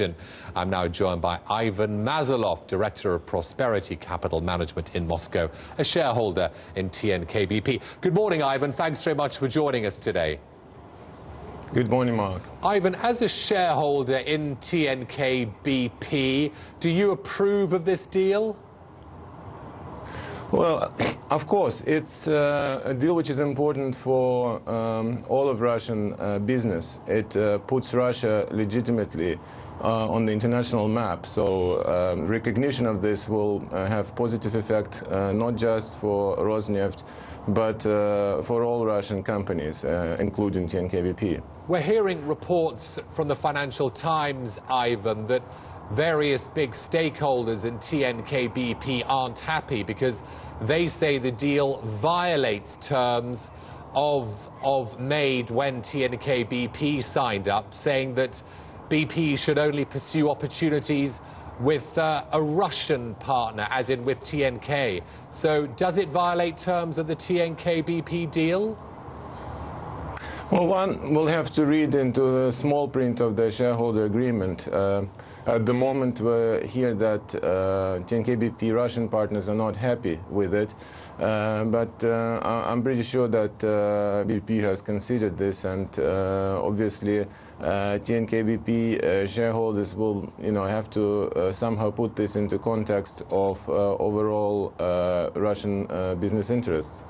I'm now joined by Ivan Mazalov, Director of Prosperity Capital Management in Moscow, a shareholder in TNKBP. Good morning, Ivan. Thanks very much for joining us today. Good morning, Mark. Ivan, as a shareholder in TNKBP, do you approve of this deal? Well, of course, it's a deal which is important for all of Russian business. It puts Russia legitimately on the international map. So recognition of this will have positive effect not just for Rosneft, but for all Russian companies, including TNKBP. We're hearing reports from the Financial Times, Ivan, that various big stakeholders in TNKBP aren't happy because they say the deal violates terms of made when TNKBP signed up, saying that BP should only pursue opportunities with a Russian partner, as in with TNK. So does it violate terms of the TNKBP deal? Well, one will have to read into the small print of the shareholder agreement. At the moment, we hear that TNKBP Russian partners are not happy with it, but I'm pretty sure that BP has considered this, and obviously TNKBP shareholders will, have to somehow put this into context of overall Russian business interests.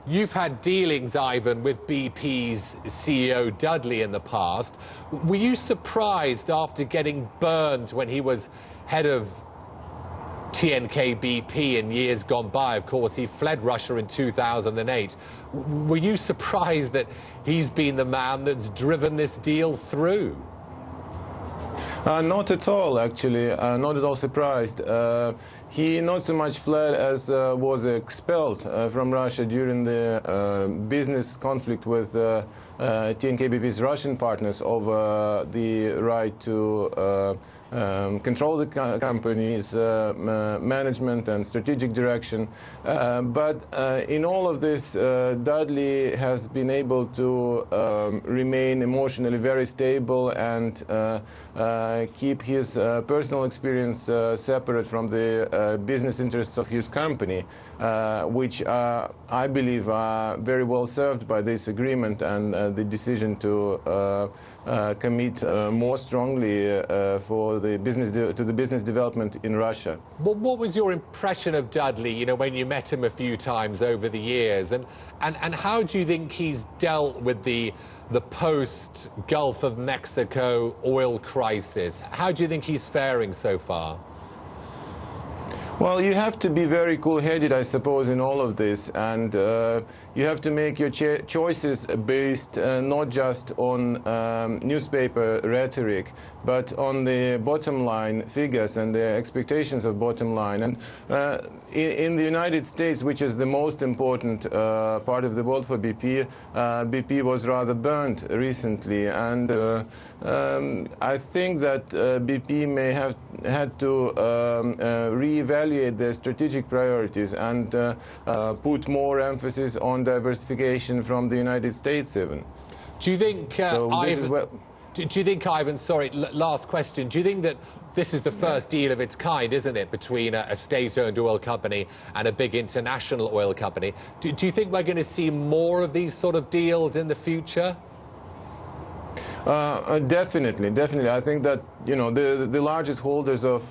You've had dealings, Ivan, with BP's CEO Dudley in the past. Were you surprised after getting burned when he was head of TNKBP in years gone by? Of course, he fled Russia in 2008. Were you surprised that he's been the man that's driven this deal through? Not at all, actually. Not at all surprised. He not so much fled as was expelled from Russia during the business conflict with TNKBP's Russian partners over the right to control the company's management and strategic direction. But in all of this, Dudley has been able to remain emotionally very stable and keep his personal experience separate from the business interests of his company, which I believe are very well served by this agreement and the decision to commit more strongly for the business development in Russia. What was your impression of Dudley, when you met him a few times over the years, and how do you think he's dealt with the post-Gulf of Mexico oil crisis? How do you think he's faring so far? Well, you have to be very cool-headed, I suppose, in all of this, and you have to make your choices based not just on newspaper rhetoric, but on the bottom line figures and the expectations of bottom line. And in the United States, which is the most important part of the world for BP, BP was rather burned recently, and I think that BP may have had to reevaluate their strategic priorities and put more emphasis on diversification from the United States even. Do you think, do you think, Ivan, sorry, last question, do you think that this is the first deal of its kind, isn't it, between a state-owned oil company and a big international oil company? Do you think we're going to see more of these sort of deals in the future? Definitely. I think that, the largest holders of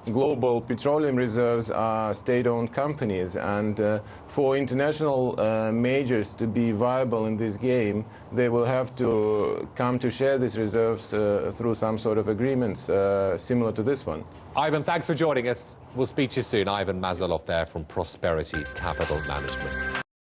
global petroleum reserves are state-owned companies, and for international majors to be viable in this game, they will have to come to share these reserves through some sort of agreements similar to this one. Ivan, thanks for joining us. We'll speak to you soon. Ivan Mazalov there from Prosperity Capital Management.